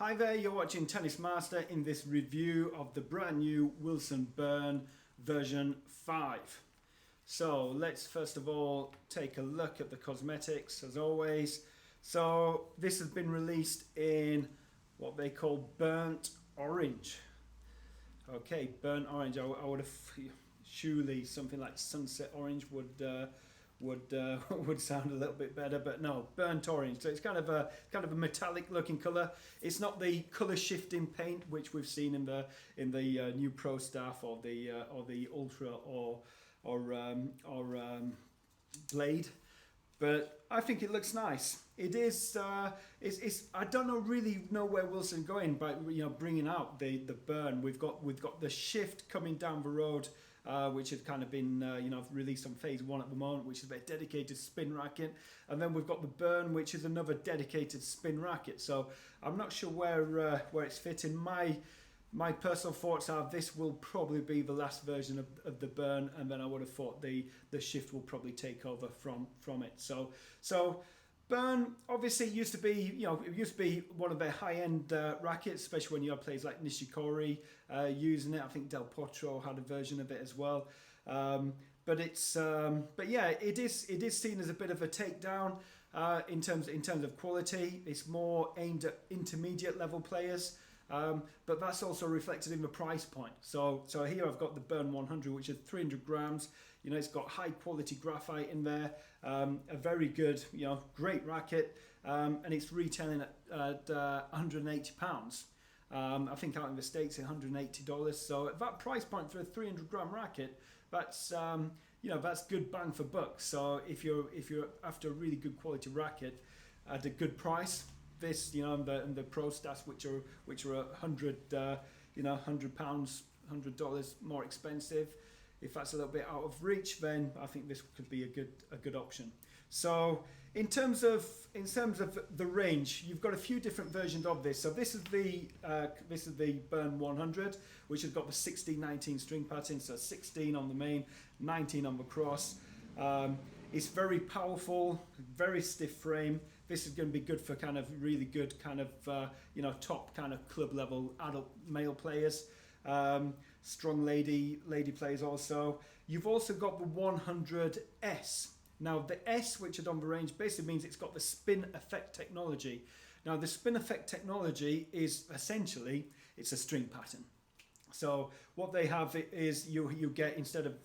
Hi there, you're watching Tennis Master in this review of the brand new Wilson Burn version 5. So let's first of all take a look at the cosmetics as always. So this has been released in what they call burnt orange. Okay, burnt orange. I would have surely something like sunset orange would would sound a little bit better, but no, burnt orange. So it's kind of a metallic looking color. It's not the color shifting paint which we've seen in the new Pro Staff or the Ultra or Blade. But I think it looks nice. It is. It's. I don't really know where Wilson going by bringing out the burn. We've got the shift coming down the road, which has kind of been released on phase 1 at the moment, which is a dedicated spin racket, and then we've got the burn, which is another dedicated spin racket. So I'm not sure where it's fitting. My personal thoughts are this will probably be the last version of the burn, and then I would have thought the shift will probably take over from it. So burn obviously used to be one of their high-end rackets, especially when you have players like Nishikori using it. I think Del Potro had a version of it as well. But yeah, it is seen as a bit of a takedown in terms of quality. It's more aimed at intermediate level players. But that's also reflected in the price point. So here I've got the Burn 100, which is 300 grams. It's got high quality graphite in there, a very good, great racket, and it's retailing at £180. I think out in the States, $180. So at that price point for a 300 gram racket, that's that's good bang for buck. So if you're after a really good quality racket at a good price, this, and the Pro Staffs, which are £100, $100 more expensive. If that's a little bit out of reach, then I think this could be a good option. So in terms of the range, you've got a few different versions of this. So this is the Burn 100, which has got the 16-19 string pattern. So 16 on the main, 19 on the cross. It's very powerful, very stiff frame. This is going to be good for kind of really good kind of top kind of club level adult male players, strong lady players also. You've also got the 100S. Now the S, which is on the range, basically means it's got the spin effect technology. Now the spin effect technology is essentially it's a string pattern. So what they have is you get, instead of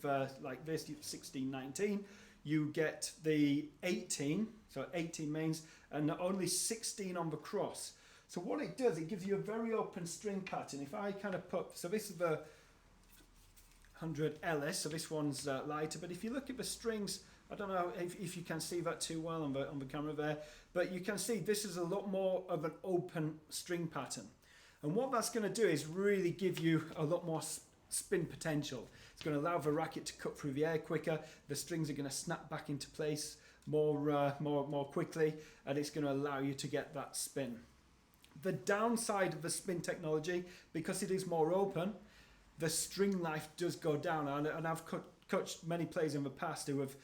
like this 16-19, you get the 18, so 18 mains, and only 16 on the cross. So what it does, it gives you a very open string pattern. If I kind of put, so this is the 100 LS, so this one's lighter, but if you look at the strings, I don't know if you can see that too well on the camera there, but you can see this is a lot more of an open string pattern. And what that's going to do is really give you a lot more spin potential. It's going to allow the racket to cut through the air quicker. The strings are going to snap back into place more quickly, and it's going to allow you to get that spin. The downside of the spin technology, because it is more open, the string life does go down, and I've coached many players in the past who have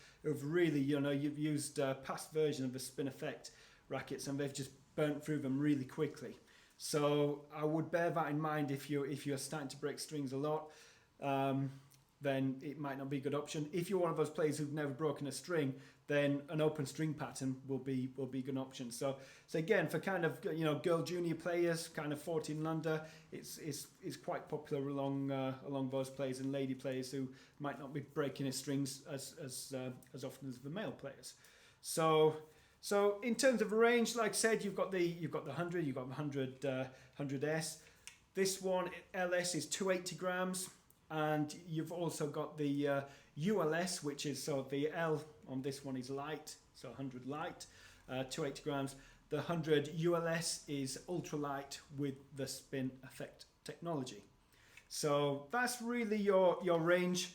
really you've used past version of the spin effect rackets, and they've just burnt through them really quickly. So I would bear that in mind if you're starting to break strings a lot. Then it might not be a good option. If you're one of those players who've never broken a string, then an open string pattern will be a good option. So again, for kind of girl junior players, kind of 14 and under, it's quite popular along those players, and lady players who might not be breaking their strings as often as the male players. So in terms of range, like I said, you've got the 100, you've got the 100S. This one LS is 280 grams. And you've also got the ULS, which is, so the L on this one is light, so 100 light, 280 grams. The 100 ULS is ultra light with the spin effect technology. So that's really your range.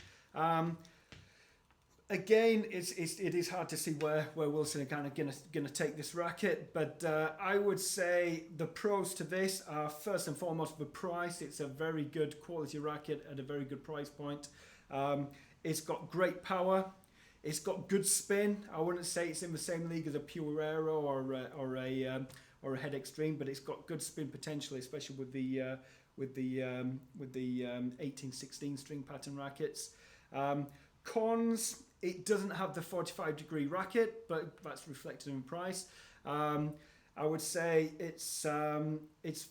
Again, it is hard to see where Wilson are kind of going to take this racket, but I would say the pros to this are first and foremost the price. It's a very good quality racket at a very good price point. It's got great power. It's got good spin. I wouldn't say it's in the same league as a Pure Aero or or a head extreme, but it's got good spin potential, especially with the 18-16 string pattern rackets. Cons, it doesn't have the 45-degree racket, but that's reflected in price. I would say it's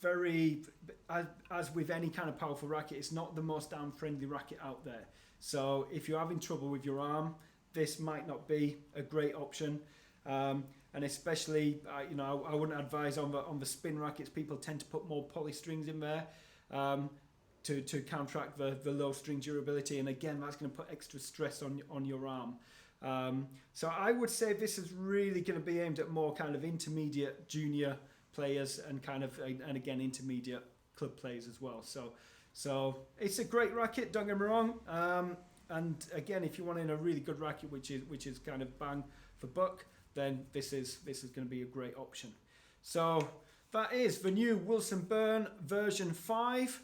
very, as with any kind of powerful racket, it's not the most arm friendly racket out there. So if you're having trouble with your arm, this might not be a great option. And especially, you know, I wouldn't advise on the spin rackets. People tend to put more poly strings in there to counteract the low string durability, and again, that's going to put extra stress on your arm. So I would say this is really going to be aimed at more kind of intermediate junior players and and again intermediate club players as well. So it's a great racket, don't get me wrong. And again, if you want in a really good racket which is kind of bang for buck, then this is going to be a great option. So that is the new Wilson Burn version 5.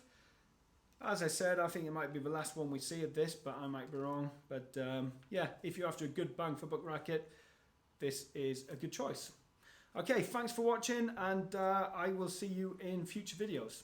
As I said, I think it might be the last one we see of this, but I might be wrong. But yeah, if you're after a good bang for buck racket, this is a good choice. Okay, thanks for watching, and I will see you in future videos.